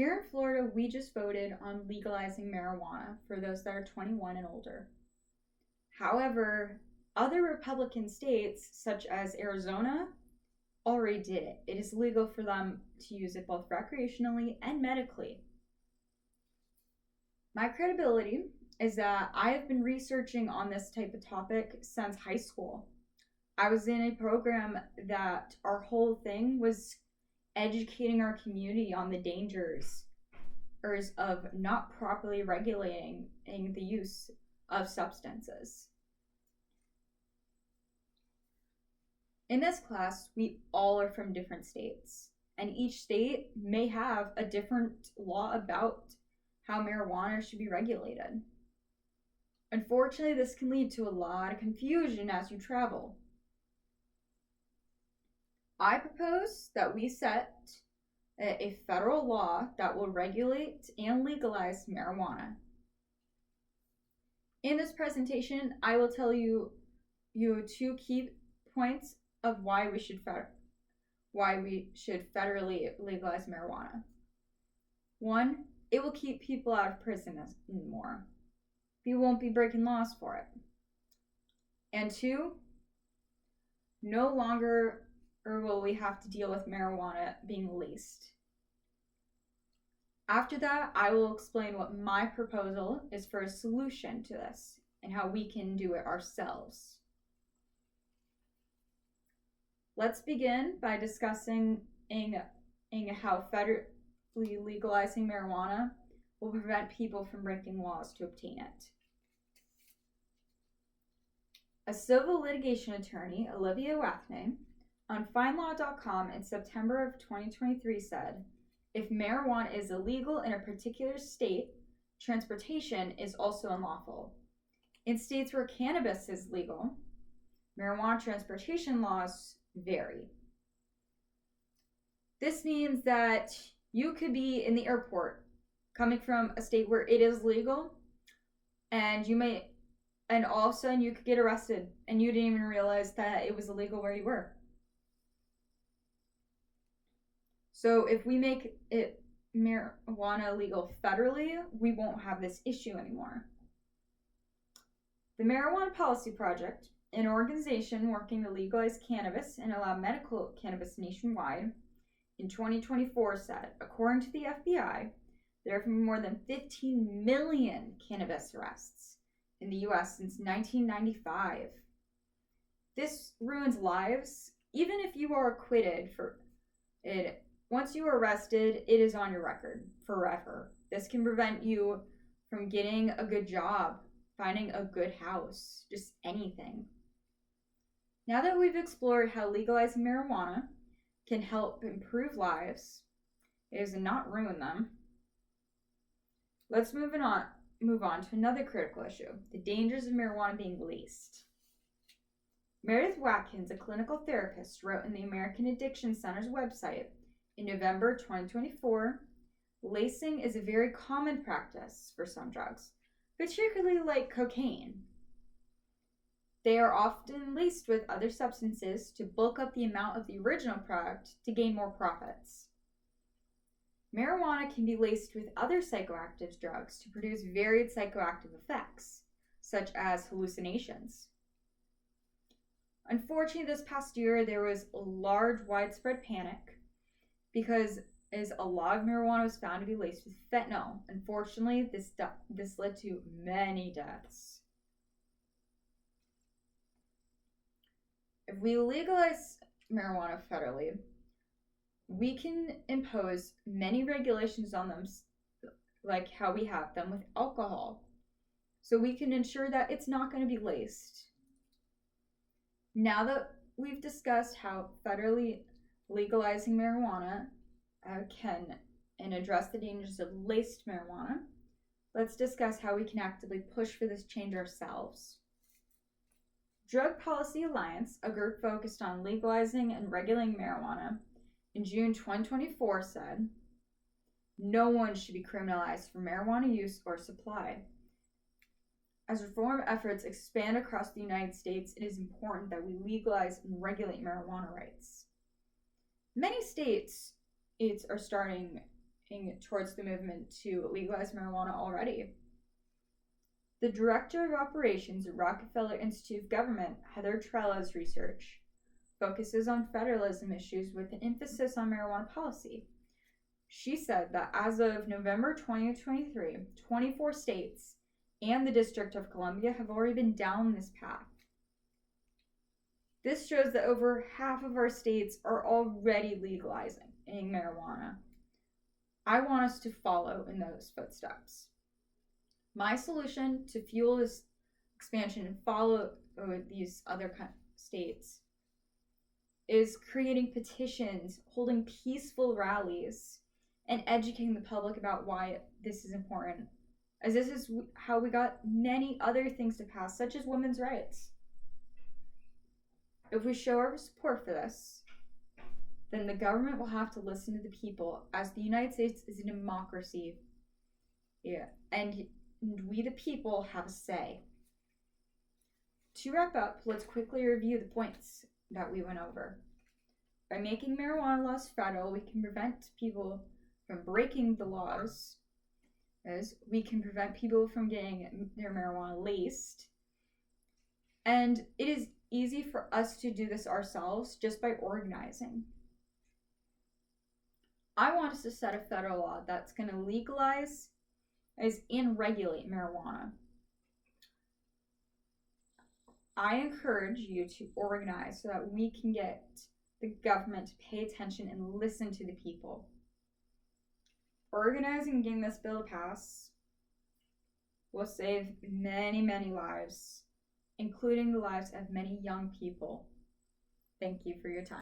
Here in Florida, we just voted on legalizing marijuana for those that are 21 and older. However, other Republican states, such as Arizona, already did it. It is legal for them to use it both recreationally and medically. My credibility is that I have been researching on this type of topic since high school. I was in a program that our whole thing was educating our community on the dangers of not properly regulating the use of substances. In this class, we all are from different states, and each state may have a different law about how marijuana should be regulated. Unfortunately, this can lead to a lot of confusion as you travel. I propose that we set a federal law that will regulate and legalize marijuana. In this presentation, I will tell you two key points of why we should federally legalize marijuana. One, it will keep people out of prison more. People won't be breaking laws for it. And two, no longer will we have to deal with marijuana being leased. After that, I will explain what my proposal is for a solution to this and how we can do it ourselves. Let's begin by discussing how federally legalizing marijuana will prevent people from breaking laws to obtain it. A civil litigation attorney, Olivia Wathney, on FindLaw.com in September of 2023 said, if marijuana is illegal in a particular state, transportation is also unlawful. In states where cannabis is legal, marijuana transportation laws vary. This means that you could be in the airport coming from a state where it is legal, and all of a sudden you could get arrested and you didn't even realize that it was illegal where you were. So if we make it marijuana legal federally, we won't have this issue anymore. The Marijuana Policy Project, an organization working to legalize cannabis and allow medical cannabis nationwide, in 2024 said, according to the FBI, there have been more than 15 million cannabis arrests in the U.S. since 1995. This ruins lives. Even if you are acquitted for it, once you are arrested, it is on your record forever. This can prevent you from getting a good job, finding a good house, just anything. Now that we've explored how legalizing marijuana can help improve lives, it does not ruin them, let's move on to another critical issue, the dangers of marijuana being leased. Meredith Watkins, a clinical therapist, wrote in the American Addiction Center's website in November 2024, lacing is a very common practice for some drugs, particularly like cocaine. They are often laced with other substances to bulk up the amount of the original product to gain more profits. Marijuana can be laced with other psychoactive drugs to produce varied psychoactive effects, such as hallucinations. Unfortunately, this past year, there was a large widespread panic because as a lot of marijuana was found to be laced with fentanyl. Unfortunately, this led to many deaths. If we legalize marijuana federally, we can impose many regulations on them, like how we have them with alcohol. So we can ensure that it's not going to be laced. Now that we've discussed how federally legalizing marijuana can address the dangers of laced marijuana, let's discuss how we can actively push for this change ourselves. Drug Policy Alliance, a group focused on legalizing and regulating marijuana, in June 2024 said, no one should be criminalized for marijuana use or supply. As reform efforts expand across the United States, it is important that we legalize and regulate marijuana rights. Many states are starting towards the movement to legalize marijuana already. The director of operations at Rockefeller Institute of Government, Heather Trella's research focuses on federalism issues with an emphasis on marijuana policy. She said that as of November 2023, 24 states and the District of Columbia have already been down this path. This shows that over half of our states are already legalizing marijuana. I want us to follow in those footsteps. My solution to fuel this expansion and follow these other states is creating petitions, holding peaceful rallies, and educating the public about why this is important, as this is how we got many other things to pass, such as women's rights. If we show our support for this, then the government will have to listen to the people, as the United States is a democracy. Yeah, and we the people have a say. To wrap up, let's quickly review the points that we went over. By making marijuana laws federal, we can prevent people from breaking the laws, as we can prevent people from getting their marijuana laced. And it is easy for us to do this ourselves just by organizing. I want us to set a federal law that's going to legalize and regulate marijuana. I encourage you to organize so that we can get the government to pay attention and listen to the people. Organizing and getting this bill to pass will save many, many lives, including the lives of many young people. Thank you for your time.